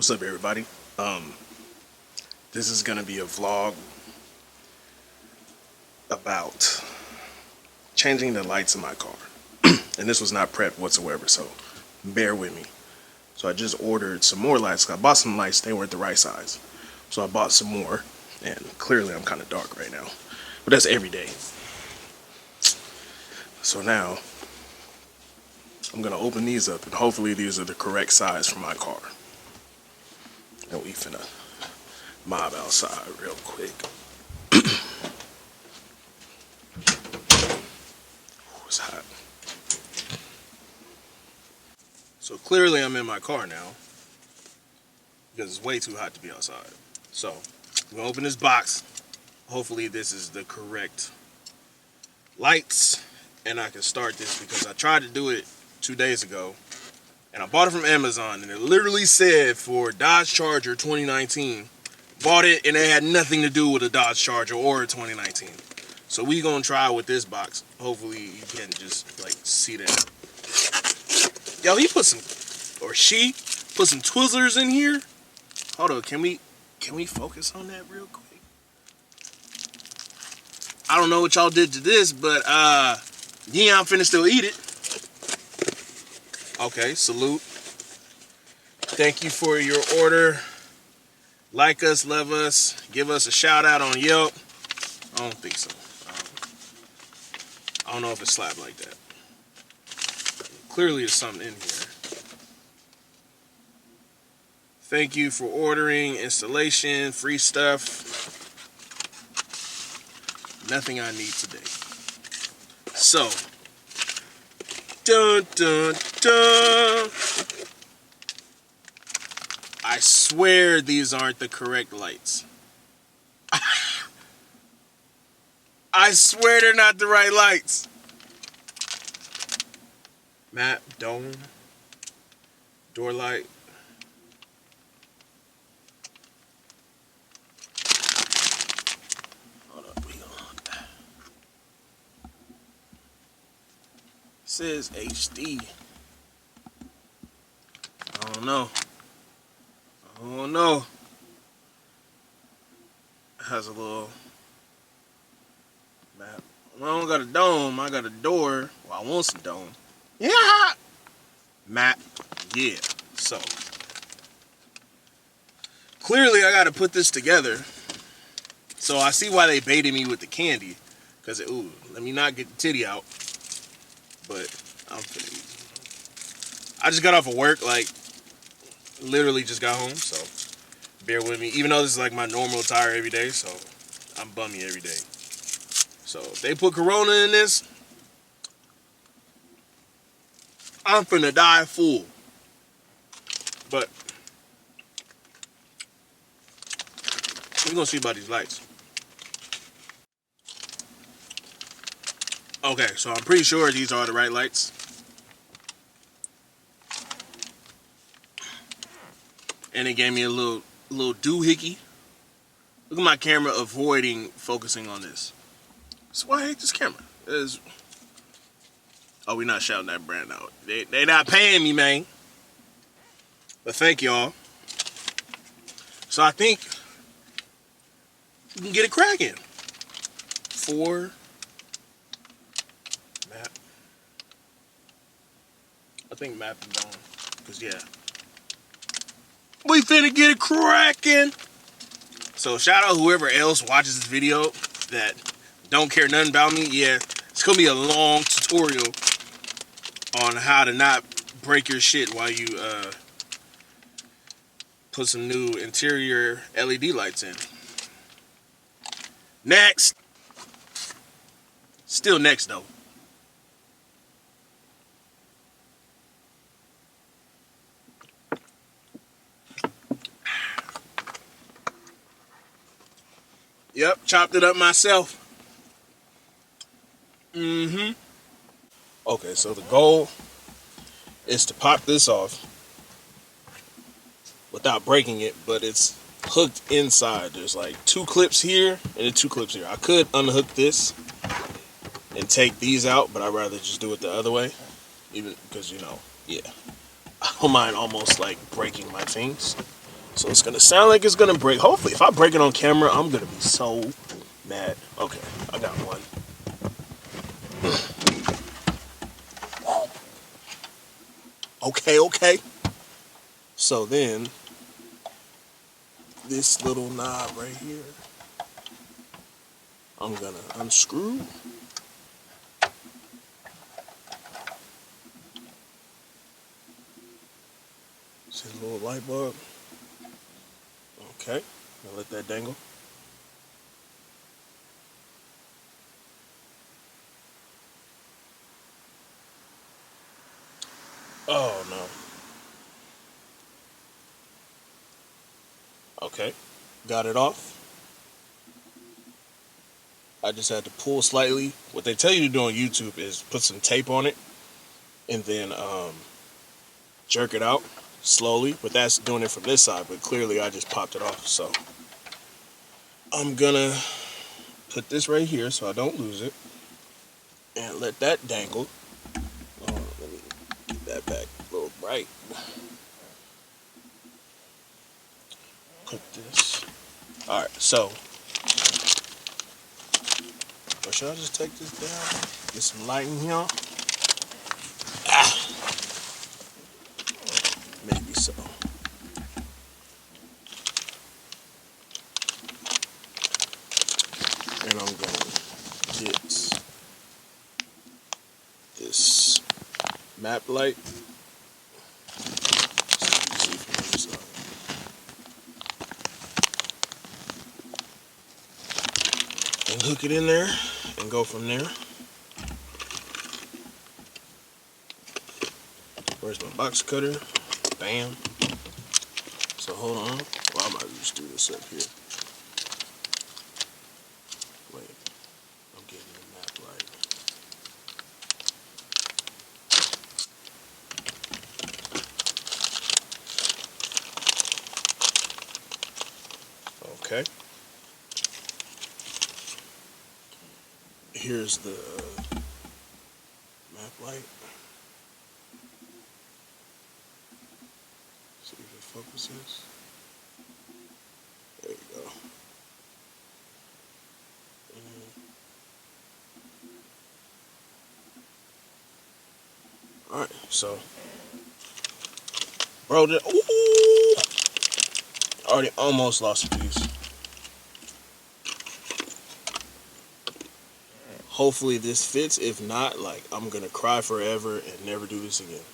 What's up, everybody? This is gonna be a vlog about changing the lights in my car. And this was not prepped whatsoever, so bear with me. So I just ordered some more lights. I bought some lights, they weren't the right size. So I bought some more, and clearly I'm kind of dark right now. But that's every day. So now, I'm gonna open these up, and hopefully these are the correct size for my car. And we finna mob outside real quick. It's hot. So clearly I'm in my car now because it's way too hot to be outside. So I'm gonna open this box. Hopefully this is the correct lights and I can start this, because I tried to do it 2 days ago and I bought it from Amazon and it literally said for Dodge Charger 2019. Bought it and it had nothing to do with a Dodge Charger or a 2019. So we gonna try with this box. Hopefully you can just like see that. Yo, he put some, or she put some Twizzlers in here. Hold on, can we focus on that real quick? I don't know what y'all did to this, but yeah, I'm finna still eat it. Okay, salute. Thank you for your order. Like us, love us, give us a shout out on Yelp. I don't think so. I don't know if it's slapped like that. Clearly there's something in here. Thank you for ordering, installation, free stuff. Nothing I need today. So, dun dun dun. I swear these aren't the correct lights. I swear they're not the right lights. Map, dome, door light. Hold up, we on. It says HD. I don't know. Oh no. It has a little map. Well, I don't got a dome, I got a door. Well, I want some dome. Yeah. Map. Yeah. So clearly I gotta put this together. So I see why they baited me with the candy. Cause ooh, let me not get the titty out. But I'm finna. I just got off of work, like literally just got home, so bear with me. Even though this is like my normal attire every day, so I'm bummy every day. So if they put Corona in this, I'm finna die full. But we're gonna see about these lights. Okay, so I'm pretty sure these are the right lights. And it gave me a little doohickey. Look at my camera avoiding focusing on this. That's why I hate this camera. Oh, we're not shouting that brand out. They not paying me, man. But thank y'all. So I think we can get it cracking. 4 map. I think map is on. Cause yeah. We finna get it cracking. So shout out whoever else watches this video that don't care nothing about me. Yeah, it's gonna be a long tutorial on how to not break your shit while you put some new interior LED lights in. Next. Still next though. Yep, chopped it up myself. Okay, so the goal is to pop this off without breaking it, but it's hooked inside. There's like 2 clips here and then 2 clips here. I could unhook this and take these out, but I'd rather just do it the other way. Even because, you know, yeah. I don't mind almost like breaking my things. So it's gonna sound like it's gonna break. Hopefully, if I break it on camera, I'm gonna be so mad. Okay, I got one. Okay. So then, this little knob right here, I'm gonna unscrew. See the little light bulb? Okay, I'll let that dangle. Oh no. Okay, got it off. I just had to pull slightly. What they tell you to do on YouTube is put some tape on it and then jerk it out slowly. But that's doing it from this side. But clearly I just popped it off. So I'm gonna put this right here so I don't lose it and let that dangle. Let me get that back a little bright. Put this. Alright, so or should I just take this down? Get some light in here. Maybe so. And I'm gonna get this map light. And hook it in there and go from there. Where's my box cutter? Bam. So hold on. Well, I might just do this up here. Wait. I'm getting the map light. Okay. Here's the map light. See if it focuses. There you go. Alright, so bro, ooh, already almost lost a piece. Hopefully this fits. If not, like, I'm gonna cry forever and never do this again.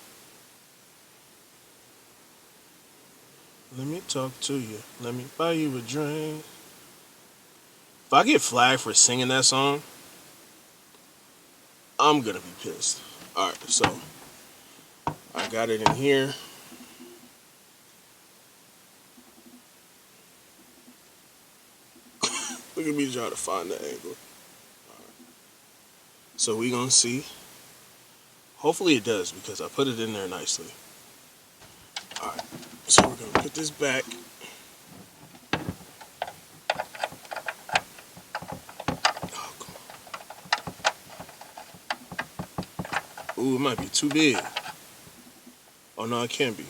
Let me talk to you. Let me buy you a drink. If I get flagged for singing that song, I'm gonna be pissed. Alright, so I got it in here. Look at me trying to find the angle. So we gonna see. Hopefully it does because I put it in there nicely. Alright, so we're gonna put this back. Oh, come on. Ooh, it might be too big. Oh no, it can't be.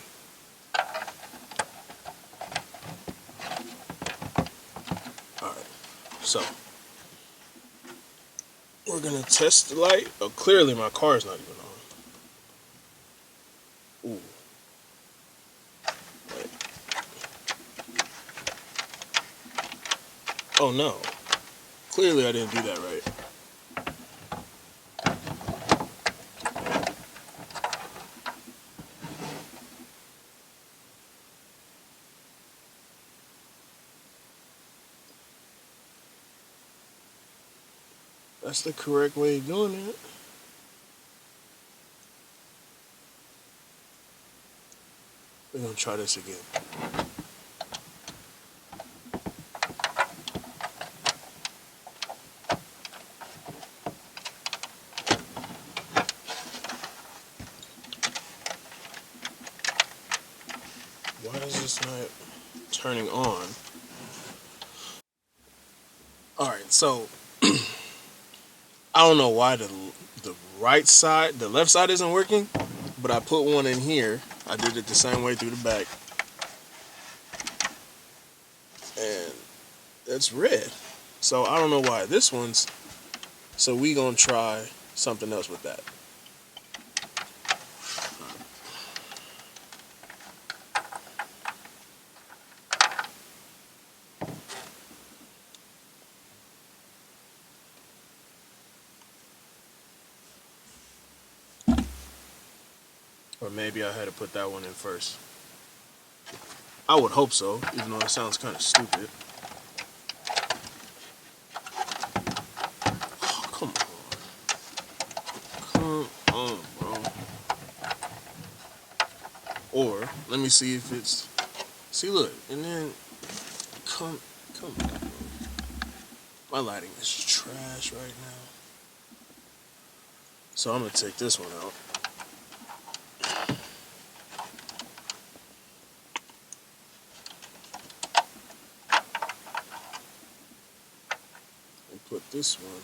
Alright, so we're gonna test the light. Oh, clearly my car is not even on. Ooh. Wait. Oh no. Clearly I didn't do that right. That's the correct way of doing it. We're gonna try this again. Why is this not turning on? Alright, so I don't know why the right side, the left side isn't working, but I put one in here. I did it the same way through the back. it's red. So I don't know why this one's. So we gonna try something else with that. Or maybe I had to put that one in first. I would hope so, even though it sounds kind of stupid. Oh, come on. Come on, bro. Or, let me see if it's... See, look, and then... Come on, bro. My lighting is trash right now. So I'm going to take this one out. Put this one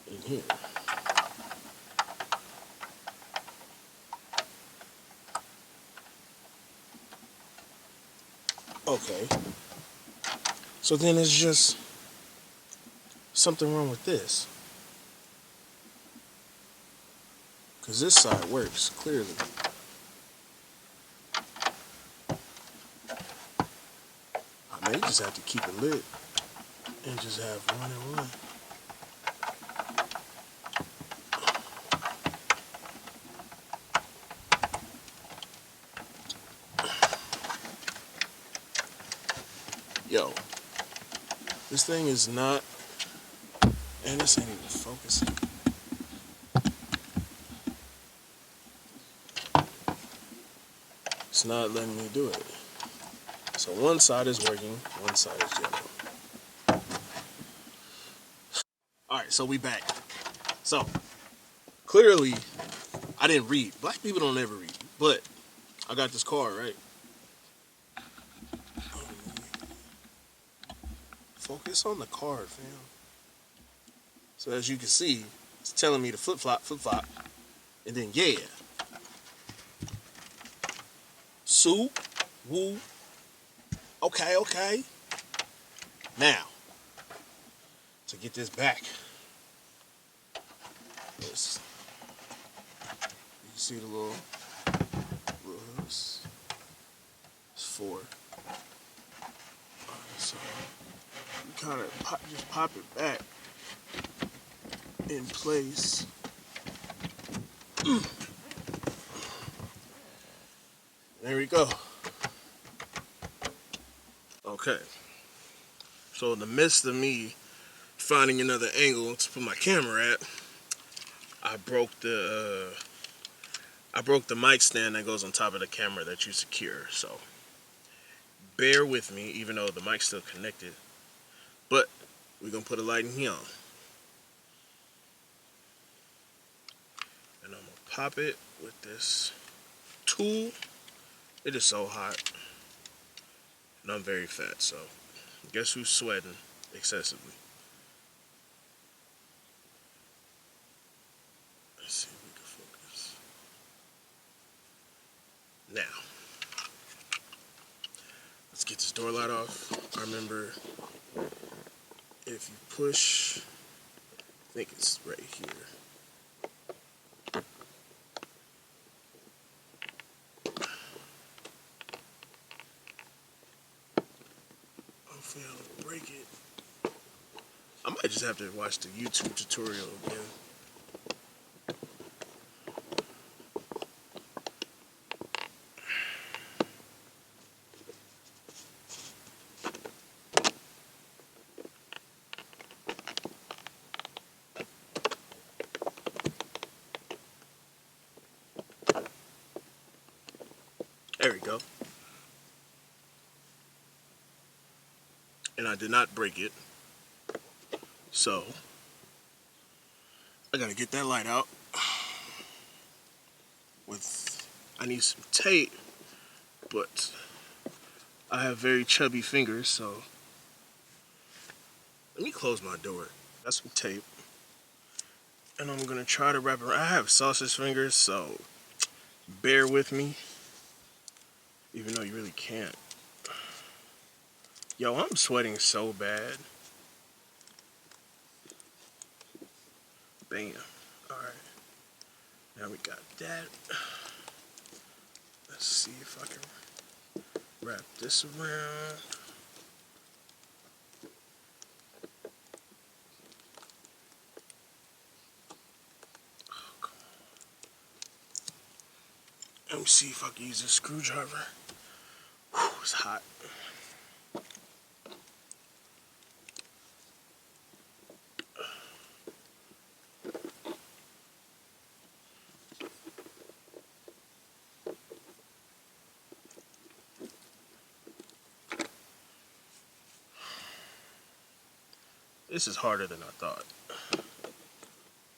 in here. Okay. So then it's just something wrong with this. Because this side works, clearly. I may just have to keep it lit and just have one and one. Yo, this thing is not, and this ain't even focusing. It's not letting me do it. So one side is working, one side is yellow. Alright, so we back. So, clearly, I didn't read. Black people don't ever read. But, I got this card, right? Focus on the card, fam. So as you can see, it's telling me to flip-flop, and then yeah. Sue, woo. Okay. Now, to get this back. This, you see the little hooks? It's 4. Alright, so you kind of just pop it back in place. There we go. Okay. So in the midst of me finding another angle to put my camera at, I broke the mic stand that goes on top of the camera that you secure. So bear with me, even though the mic's still connected. But we're gonna put a light in here. And I'm gonna pop it with this tool. It is so hot. And I'm very fat, so guess who's sweating excessively? Let's see if we can focus. Now, let's get this door light off. I remember if you push, I think it's right here. Hopefully I don't break it. I might just have to watch the YouTube tutorial again. There we go. And I did not break it. So, I gotta get that light out. I need some tape, but I have very chubby fingers, so let me close my door. Got some tape. And I'm gonna try to wrap it around. I have sausage fingers, so bear with me. Even though you really can't. Yo, I'm sweating so bad. Bam. Alright. Now we got that. Let's see if I can wrap this around. Oh, come on. Let me see if I can use a screwdriver. Whew, it's hot. This is harder than I thought.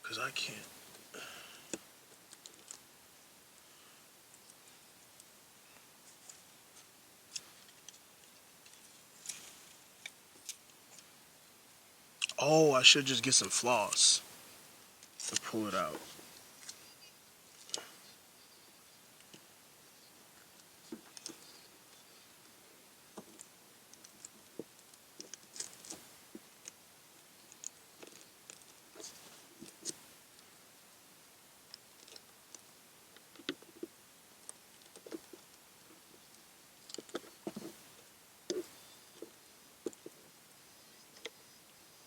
Because I can't. Oh, I should just get some floss to pull it out.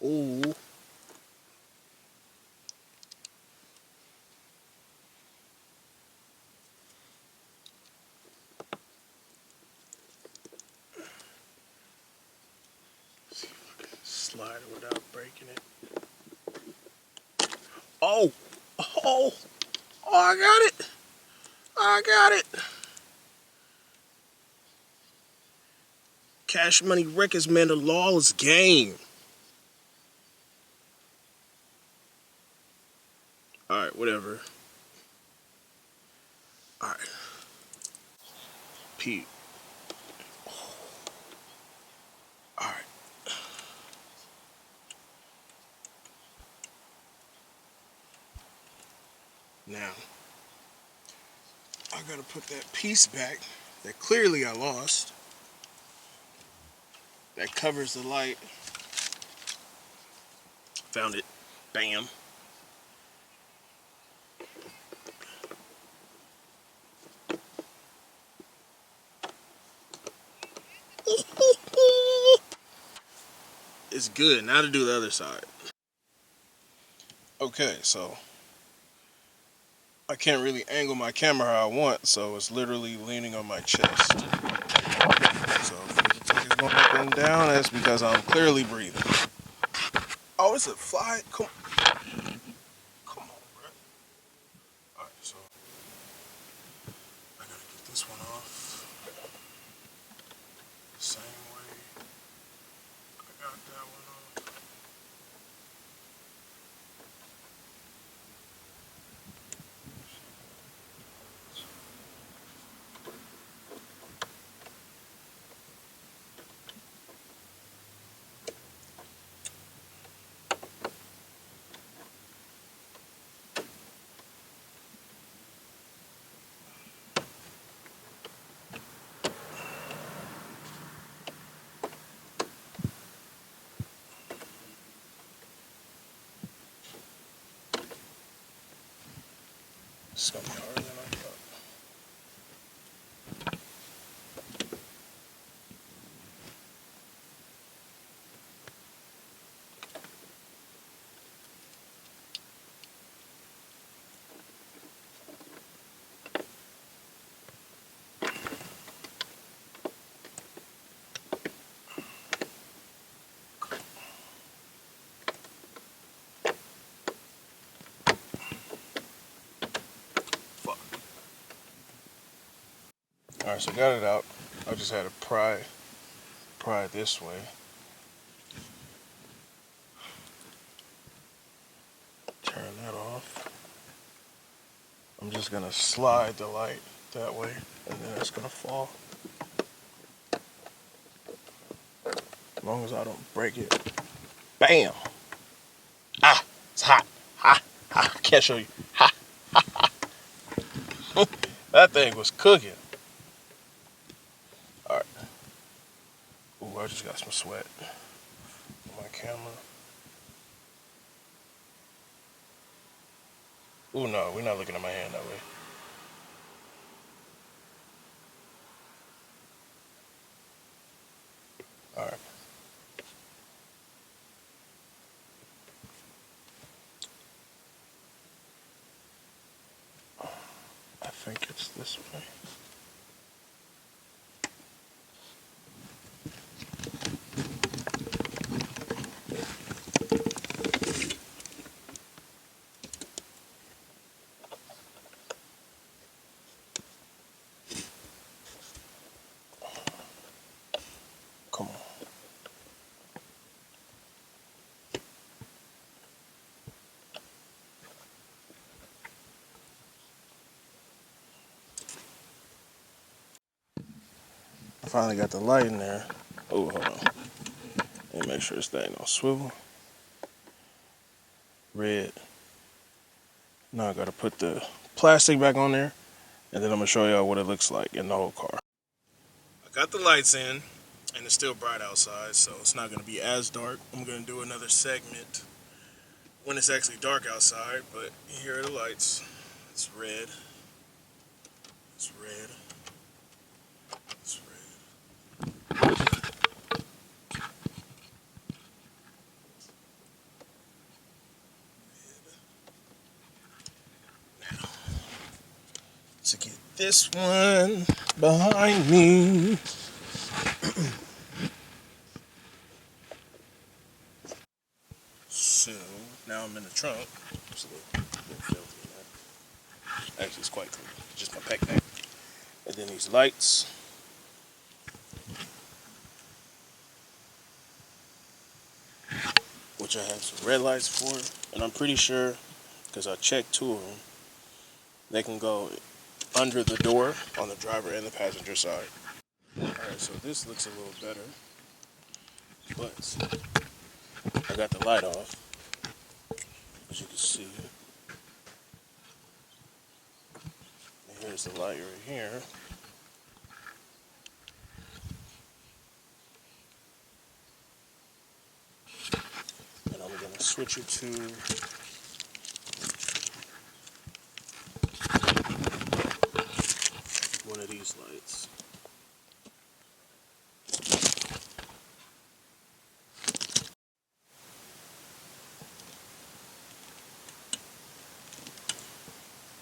Ooh. See if I can slide it without breaking it. Oh! Oh! Oh, I got it! I got it! Cash Money Records, man, the lawless game. Alright, whatever. Alright. Pete. Alright. Now, I gotta put that piece back that clearly I lost. That covers the light. Found it. Bam. It's good. Now to do the other side. Okay, so I can't really angle my camera how I want, so it's literally leaning on my chest. So if you think it's going up and down, that's because I'm clearly breathing. Oh, it's a fly. Come on, bro. Alright, so I gotta get this one off the same way I got that one off. It's gonna be harder than I thought. Alright, so got it out. I just had to pry it this way. Turn that off. I'm just gonna slide the light that way, and then it's gonna fall. As long as I don't break it. Bam! Ah! It's hot! Ha! Ha! I can't show you. Ha! Ha! Ha! That thing was cooking. Alright. Ooh, I just got some sweat on my camera. Oh no, we're not looking at my hand that way. Alright. I think it's this way. Come on. I finally got the light in there. Oh, hold on. Let me make sure it's staying on swivel. Red. Now I gotta put the plastic back on there, and then I'm gonna show y'all what it looks like in the whole car. I got the lights in, and it's still bright outside, so it's not gonna be as dark. I'm gonna do another segment when it's actually dark outside, but here are the lights. It's red. It's red. It's red. Now, to get this one behind me. So, now I'm in the trunk. It's a little filthy in there. Actually, it's quite clean. Just my backpack. And then these lights. Which I have some red lights for. And I'm pretty sure, because I checked two of them, they can go under the door on the driver and the passenger side. Alright, so this looks a little better. But I got the light off, as you can see. And here's the light right here. And I'm going to switch it to one of these lights.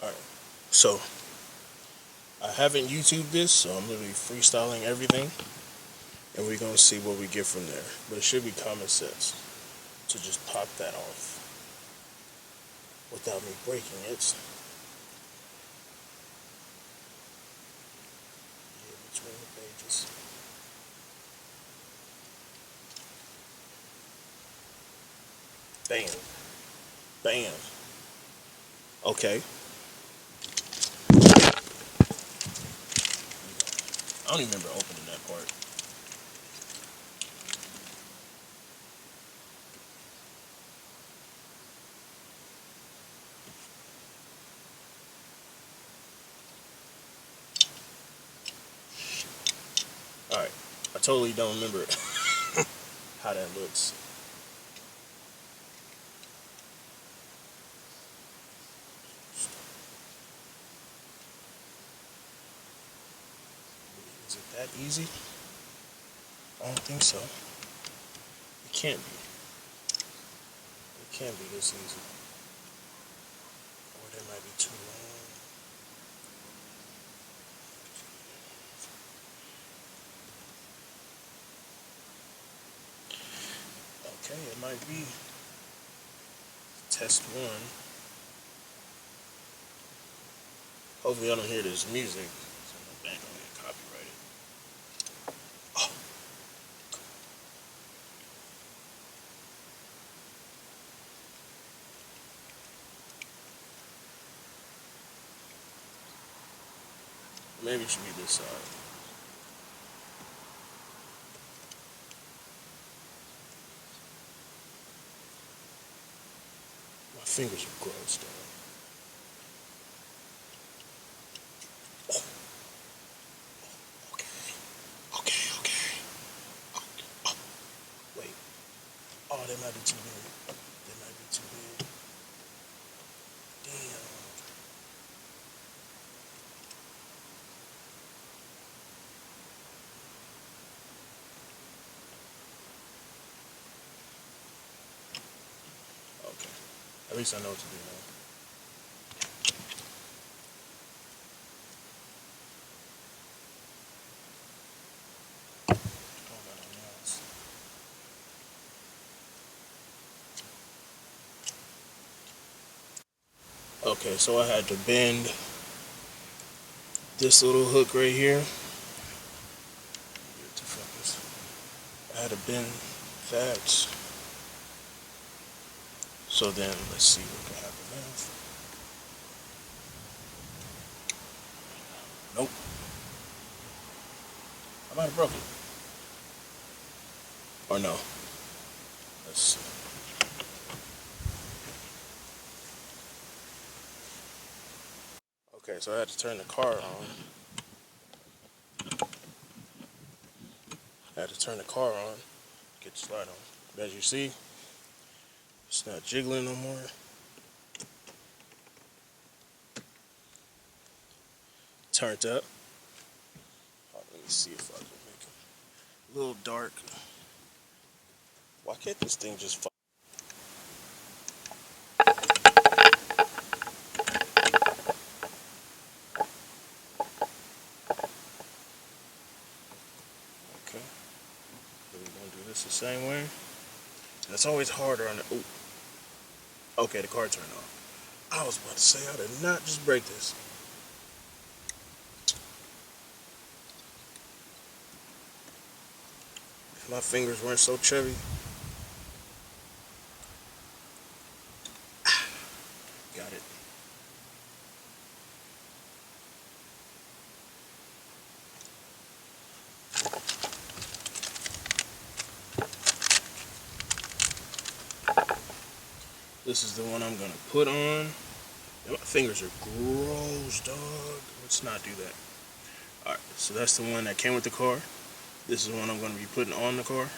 Alright, so I haven't YouTubed this, so I'm literally freestyling everything, and we're going to see what we get from there. But it should be common sense to just pop that off without me breaking it. Yeah, between the pages. Bam. Bam. Okay. I don't even remember opening that part. Alright. I totally don't remember how that looks. Is it that easy? I don't think so. It can't be. It can't be this easy. Or that might be too long. Okay, it might be. Test one. Hopefully I don't hear this music. So my band don't get copyrighted. Oh. Maybe it should be this side. My fingers are gross, though. Oh. Okay. Okay. At least I know what to do now. Okay, so I had to bend this little hook right here. I had to bend that. So then let's see what can happen now. Nope. I might have broke it. Or no. Let's see. Okay, so I had to turn the car on. I had to turn the car on, get the slide on. But as you see, it's not jiggling no more. Turned up. Oh, let me see if I can make it a little dark. Why can't this thing just fall? Okay. We're gonna do this the same way. That's always harder on the. Ooh. Okay, the car turned off. I was about to say I did not just break this. If my fingers weren't so chubby. Got it. This is the one I'm gonna put on. My fingers are gross, dog. Let's not do that. Alright, so that's the one that came with the car. This is the one I'm gonna be putting on the car.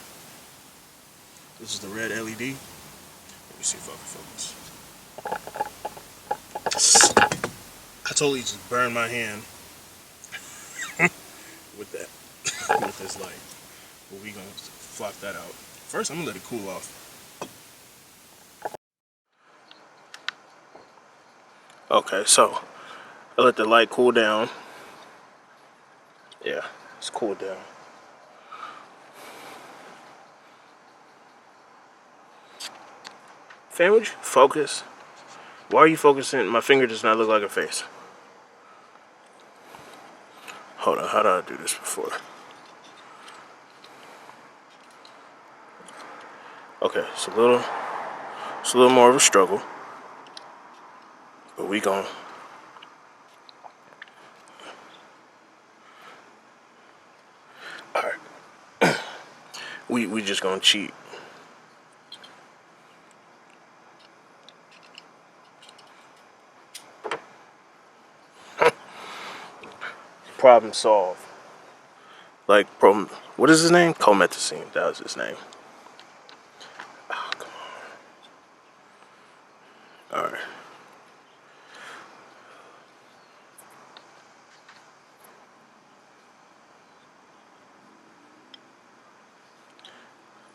This is the red LED. Let me see if I can focus. I totally just burned my hand with that, with this light. But we gonna flock that out. First, I'm gonna let it cool off. Okay, so I let the light cool down. Yeah, it's cooled down. Sandwich, focus. Why are you focusing? My finger does not look like a face. Hold on, how did I do this before? Okay, it's a little more of a struggle, but we gon'. All right, we just gonna cheat. Problem solved. Like, what is his name? Comethazine. That was his name. Oh, come on. All right.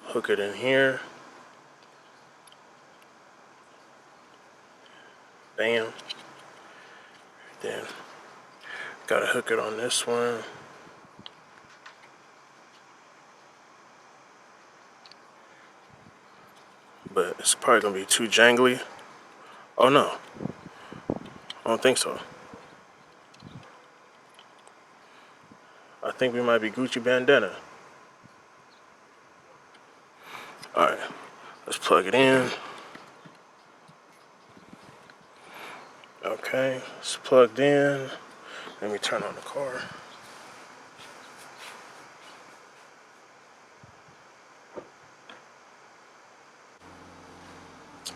Hook it in here. Bam. Then gotta hook it on this one. But it's probably gonna be too jangly. Oh no. I don't think so. I think we might be Gucci bandana. Alright. Let's plug it in. Okay, it's plugged in. Let me turn on the car.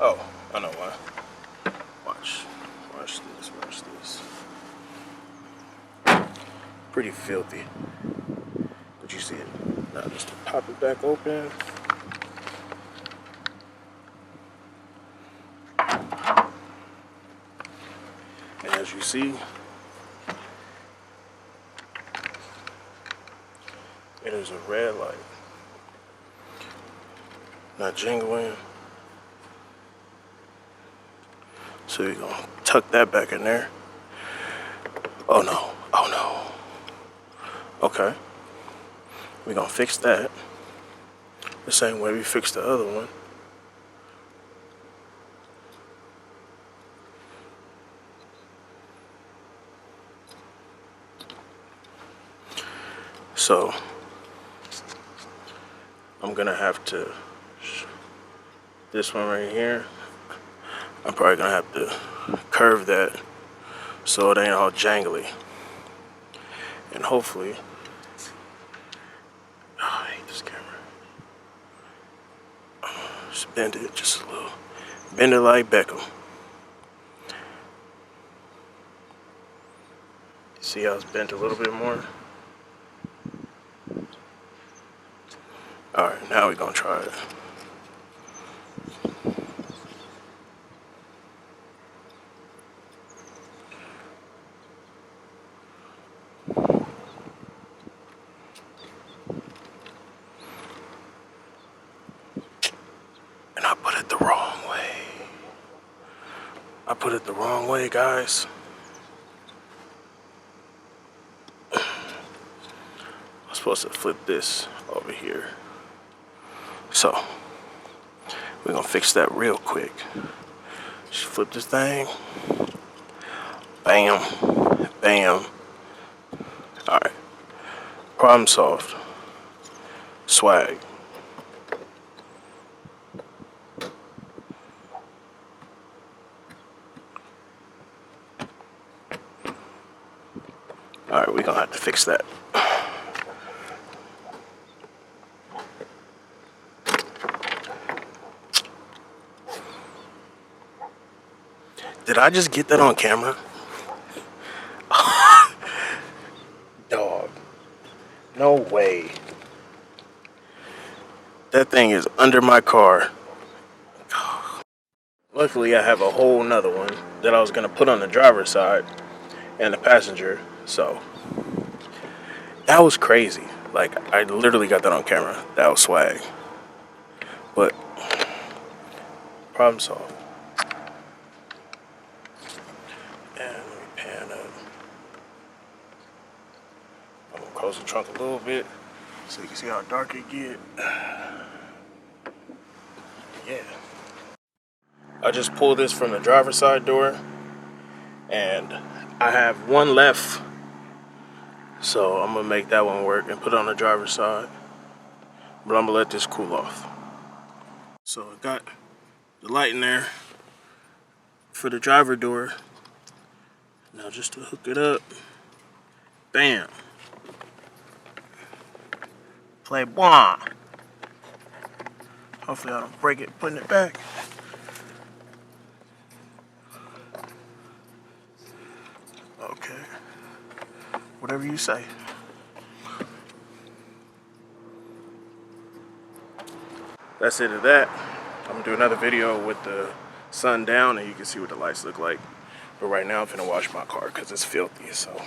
Oh, I know why. Watch this. Pretty filthy. But you see it. Now just to pop it back open. And as you see, it is a red light. Not jingling. So we're gonna tuck that back in there. Oh no, oh no. Okay. We're gonna fix that the same way we fixed the other one. So I'm gonna have to, this one right here, I'm probably gonna have to curve that so it ain't all jangly. And hopefully, oh, I hate this camera. Just bend it just a little. Bend it like Beckham. See how it's bent a little bit more? Alright, now we're gonna try it. And I put it the wrong way. I put it the wrong way, guys. I'm supposed to flip this over here. So, we're gonna fix that real quick. Just flip this thing. Bam. Bam. Alright. Problem solved. Swag. Alright, we're gonna have to fix that. Did I just get that on camera? Dog. No way. That thing is under my car. Luckily, I have a whole nother one that I was gonna put on the driver's side and the passenger. So that was crazy. Like, I literally got that on camera. That was swag. But problem solved. And let me pan up. I'm gonna close the trunk a little bit so you can see how dark it get. Yeah. I just pulled this from the driver's side door, and I have one left, so I'm gonna make that one work and put it on the driver's side. But I'm gonna let this cool off. So I got the light in there for the driver door. Now just to hook it up, bam. Play bois. Hopefully I don't break it putting it back. Okay. Whatever you say. That's it of that. I'm gonna do another video with the sun down and you can see what the lights look like. But right now I'm finna wash my car because it's filthy, so.